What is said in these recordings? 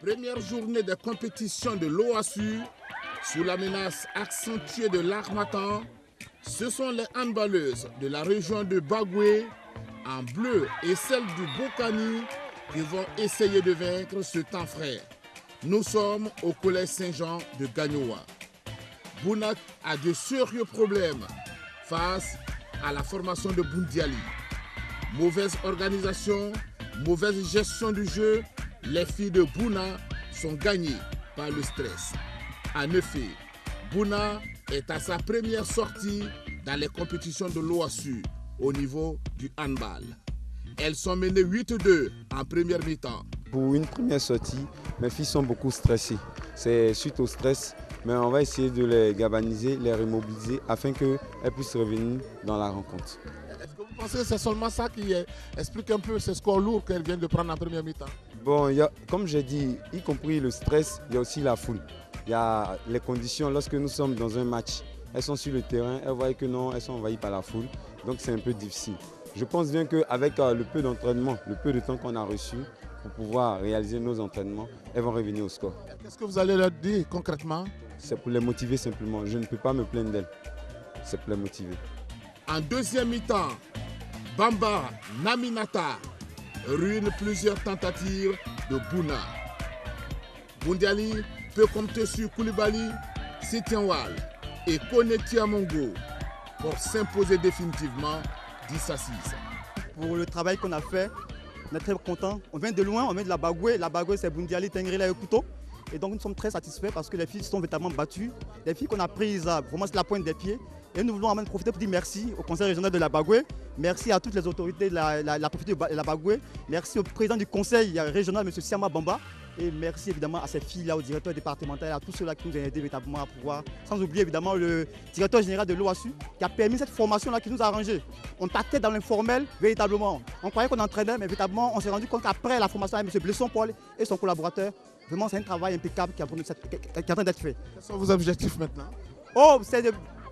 Première journée de compétition de l'OASU, sous la menace accentuée de l'harmattan, ce sont les handballeuses de la région de Bagoué, en bleu, et celles du Bokani qui vont essayer de vaincre ce temps frais. Nous sommes au collège Saint-Jean de Gagnoa. Bounak a de sérieux problèmes face à la formation de Boundiali. Mauvaise organisation, mauvaise gestion du jeu, les filles de Bouna sont gagnées par le stress. En effet, Bouna est à sa première sortie dans les compétitions de l'OASU au niveau du handball. Elles sont menées 8-2 en première mi-temps. Pour une première sortie, mes filles sont beaucoup stressées. C'est suite au stress, mais on va essayer de les galvaniser, les remobiliser afin qu'elles puissent revenir dans la rencontre. Est-ce que vous pensez que c'est seulement ça qui explique un peu ce score lourd qu'elles viennent de prendre en première mi-temps? Bon, comme j'ai dit, y compris le stress, il y a aussi la foule. Il y a les conditions lorsque nous sommes dans un match. Elles sont sur le terrain, elles voient que non, elles sont envahies par la foule. Donc c'est un peu difficile. Je pense bien qu'avec le peu d'entraînement, le peu de temps qu'on a reçu pour pouvoir réaliser nos entraînements, elles vont revenir au score. Qu'est-ce que vous allez leur dire concrètement? C'est pour les motiver simplement. Je ne peux pas me plaindre d'elles. C'est pour les motiver. En deuxième mi-temps, Bamba Naminata ruine plusieurs tentatives de Bouna. Boundiali peut compter sur Koulibaly, Sitienwal et Koneti Amongo pour s'imposer définitivement 10-6. Pour le travail qu'on a fait, on est très contents. On vient de loin, on vient de la Bagoué. La Bagoué, c'est Boundiali, Tengrila et Couteau. Et donc nous sommes très satisfaits parce que les filles sont véritablement battues. Les filles qu'on a prises, vraiment c'est la pointe des pieds. Et nous voulons en même profiter pour dire merci au conseil régional de la Bagoué. Merci à toutes les autorités de la préfecture de la Bagoué. Merci au président du conseil régional, M. Siama Bamba. Et merci évidemment à ces filles-là, au directeur départemental, à tous ceux-là qui nous ont aidés véritablement à pouvoir. Sans oublier évidemment le directeur général de l'OASU qui a permis cette formation-là qui nous a arrangé. On partait dans l'informel véritablement. On croyait qu'on entraînait, mais véritablement on s'est rendu compte qu'après la formation avec M. Blesson-Paul et son collaborateur, vraiment c'est un travail impeccable qui est en train d'être fait. Quels sont vos objectifs maintenant?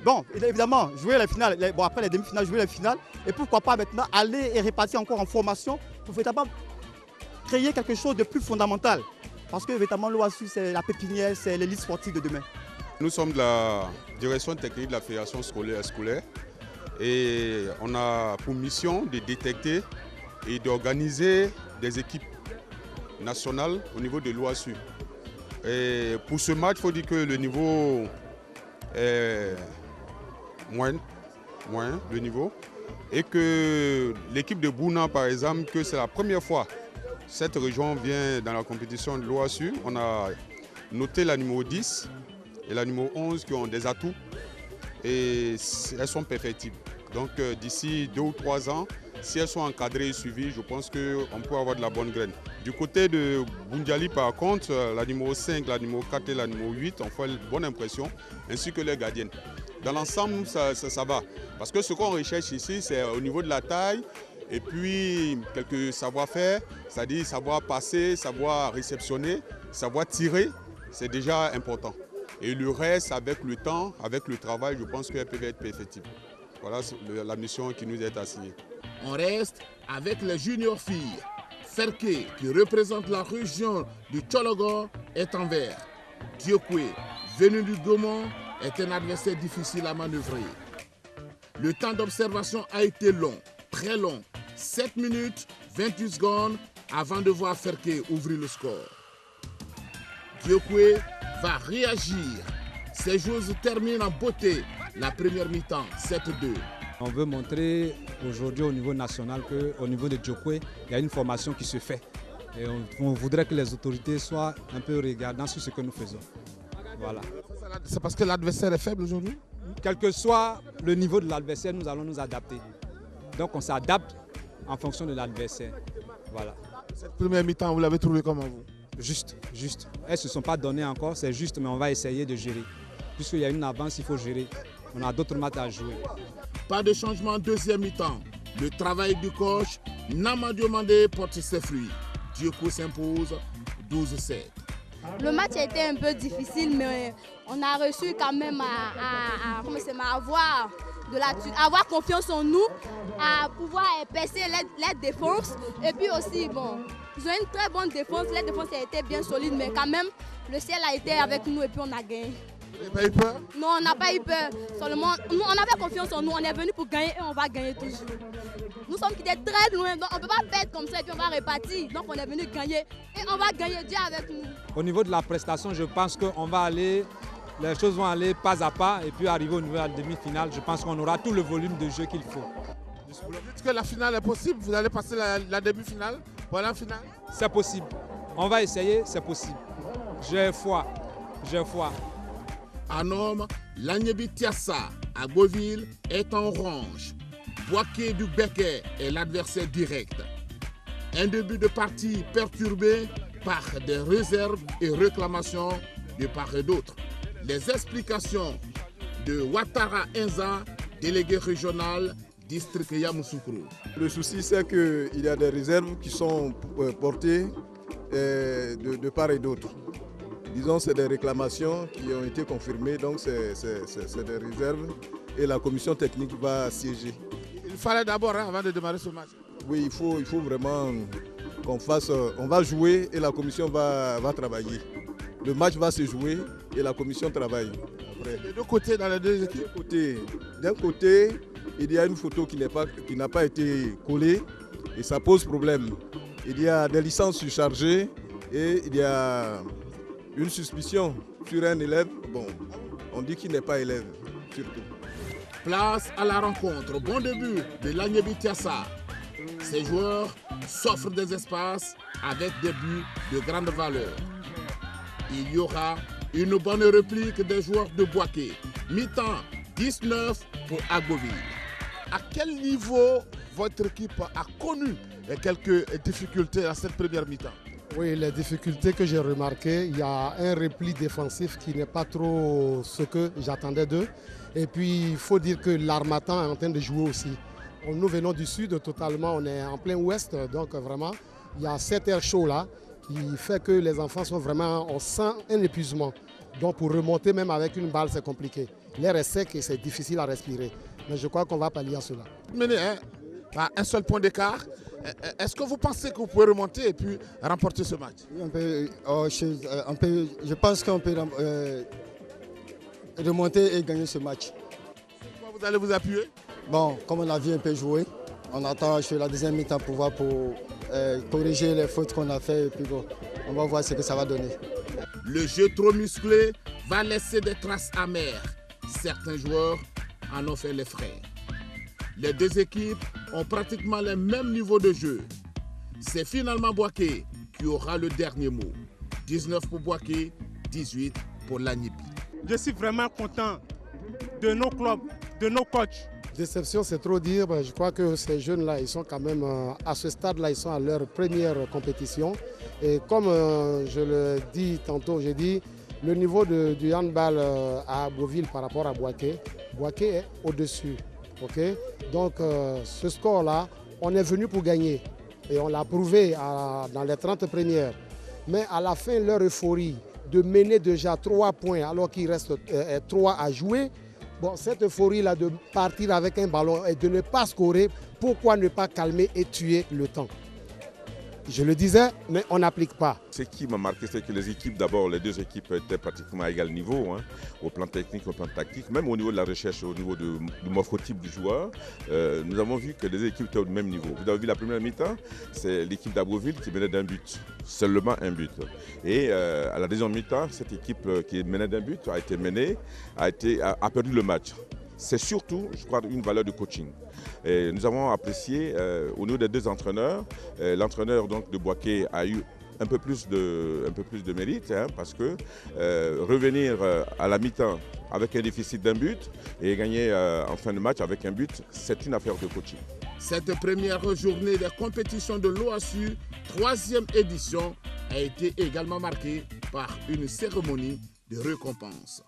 Bon, évidemment, jouer les finales, après les demi-finales, jouer les finales. Et pourquoi pas maintenant aller et repartir encore en formation pour véritablement créer quelque chose de plus fondamental. Parce que véritablement l'OASU, c'est la pépinière, c'est l'élite sportive de demain. Nous sommes de la direction technique de la Fédération scolaire et on a pour mission de détecter et d'organiser des équipes nationales au niveau de l'OASU. Et pour ce match, il faut dire que le niveau est moins le niveau et que l'équipe de Bouna par exemple, que c'est la première fois cette région vient dans la compétition de l'OASU. On a noté la numéro 10 et la numéro 11 qui ont des atouts et elles sont perfectibles. Donc d'ici 2 ou 3 ans, si elles sont encadrées et suivies, je pense qu'on peut avoir de la bonne graine. Du côté de Boundiali par contre, la numéro 5, la numéro 4 et la numéro 8 ont fait une bonne impression, ainsi que les gardiennes. Dans l'ensemble, ça va. Parce que ce qu'on recherche ici, c'est au niveau de la taille et puis quelques savoir-faire, c'est-à-dire savoir passer, savoir réceptionner, savoir tirer, c'est déjà important. Et le reste, avec le temps, avec le travail, je pense qu'elles peuvent être perfectibles. Voilà la mission qui nous est assignée. On reste avec les juniors filles. Ferké, qui représente la région du Tchologo, est en vert. Diokwe, venu du Gaumont, est un adversaire difficile à manœuvrer. Le temps d'observation a été long, très long, 7 minutes 28 secondes avant de voir Ferké ouvrir le score. Diokwe va réagir. Ces joueuses terminent en beauté la première mi-temps, 7-2. On veut montrer aujourd'hui au niveau national qu'au niveau de Diokwe, il y a une formation qui se fait. Et on voudrait que les autorités soient un peu regardants sur ce que nous faisons. Voilà. C'est parce que l'adversaire est faible aujourd'hui? Quel que soit le niveau de l'adversaire, nous allons nous adapter. Donc on s'adapte en fonction de l'adversaire. Voilà. Cette première mi-temps, vous l'avez trouvé comment vous? Juste. Elles ne se sont pas données encore, c'est juste, mais on va essayer de gérer. Puisqu'il y a une avance, il faut gérer. On a d'autres matchs à jouer. Pas de changement en deuxième mi-temps. Le travail du coach Namadio Mandé porte ses fruits. Diokwe s'impose 12-7. Le match a été un peu difficile, mais on a reçu quand même à avoir confiance en nous, à pouvoir percer les défenses. Et puis aussi, bon, Ils ont une très bonne défense. La défense a été bien solide, mais quand même, le ciel a été avec nous et puis on a gagné. Vous n'avez pas eu peur? Non, on n'a pas eu peur. Seulement, nous, on avait confiance en nous. On est venu pour gagner et on va gagner toujours. Nous sommes quittés très loin, donc on ne peut pas perdre comme ça et puis on va repartir. Donc on est venu gagner et on va gagner. Dieu avec nous. Au niveau de la prestation, je pense qu'on va aller, les choses vont aller pas à pas et puis arriver au niveau de la demi-finale. Je pense qu'on aura tout le volume de jeu qu'il faut. Vous dites que la finale est possible? Vous allez passer la demi-finale pour la finale? C'est possible. On va essayer, c'est possible. J'ai foi. J'ai foi. En homme, l'Agnebi Tiassa à Beauville est en orange. Boaké du Béquet est l'adversaire direct. Un début de partie perturbé par des réserves et réclamations de part et d'autre. Les explications de Ouattara Enza, délégué régional, district Yamoussoukro. Le souci, c'est qu'il y a des réserves qui sont portées de part et d'autre. Disons, c'est des réclamations qui ont été confirmées, donc c'est des réserves et la commission technique va siéger. Il fallait d'abord, avant de démarrer ce match. Oui, il faut vraiment qu'on fasse, on va jouer et la commission va travailler. Le match va se jouer et la commission travaille. Après. Les deux côtés dans les deux équipes? D'un côté, il y a une photo qui n'a pas été collée et ça pose problème. Il y a des licences surchargées et il y a une suspicion sur un élève. Bon, on dit qu'il n'est pas élève, surtout. Place à la rencontre. Bon début de l'Agnebi Tiassa. Ces joueurs s'offrent des espaces avec des buts de grande valeur. Il y aura une bonne réplique des joueurs de Boaké. Mi-temps 19 pour Agboville. À quel niveau votre équipe a connu quelques difficultés à cette première mi-temps? Oui, les difficultés que j'ai remarquées, il y a un repli défensif qui n'est pas trop ce que j'attendais d'eux. Et puis, il faut dire que l'Harmattan est en train de jouer aussi. Nous venons du sud totalement, on est en plein ouest, donc vraiment, il y a cet air chaud là qui fait que les enfants sont vraiment, on sent un épuisement. Donc pour remonter même avec une balle, c'est compliqué. L'air est sec et c'est difficile à respirer. Mais je crois qu'on va pallier à cela. Mené par un seul point d'écart, est-ce que vous pensez que vous pouvez remonter et puis remporter ce match? Je pense qu'on peut remonter et gagner ce match. Comment vous allez vous appuyer? Bon, comme on a vu un peu jouer, on attend sur la deuxième mi-temps pour voir, pour corriger les fautes qu'on a fait et puis bon, on va voir ce que ça va donner. Le jeu trop musclé va laisser des traces amères. Certains joueurs en ont fait les frais. Les deux équipes ont pratiquement le même niveau de jeu. C'est finalement Boaké qui aura le dernier mot. 19 pour Boaké, 18 pour l'Agnebi. Je suis vraiment content de nos clubs, de nos coachs. Déception, c'est trop dire. Je crois que ces jeunes-là, ils sont quand même, à ce stade-là, ils sont à leur première compétition. Et comme je le dis tantôt, j'ai dit, le niveau du handball à Beauville par rapport à Boaké, Boaké est au-dessus. Okay? Donc ce score-là, on est venu pour gagner. Et on l'a prouvé dans les 30 premières. Mais à la fin, leur euphorie de mener déjà 3 points alors qu'il reste 3 à jouer, bon, cette euphorie-là de partir avec un ballon et de ne pas scorer, pourquoi ne pas calmer et tuer le temps? Je le disais, mais on n'applique pas. Ce qui m'a marqué, c'est que les équipes, d'abord, les deux équipes étaient pratiquement à égal niveau, au plan technique, au plan tactique, même au niveau de la recherche, au niveau du morphotype du joueur. Nous avons vu que les équipes étaient au même niveau. Vous avez vu la première mi-temps, c'est l'équipe d'Abreville qui menait d'un but, seulement un but. Et à la deuxième mi-temps, cette équipe qui menait d'un but a perdu le match. C'est surtout, je crois, une valeur de coaching. Et nous avons apprécié au niveau des deux entraîneurs. L'entraîneur de Boaké a eu un peu plus de mérite parce que revenir à la mi-temps avec un déficit d'un but et gagner en fin de match avec un but, c'est une affaire de coaching. Cette première journée des compétitions de l'OASU, 3e édition, a été également marquée par une cérémonie de récompense.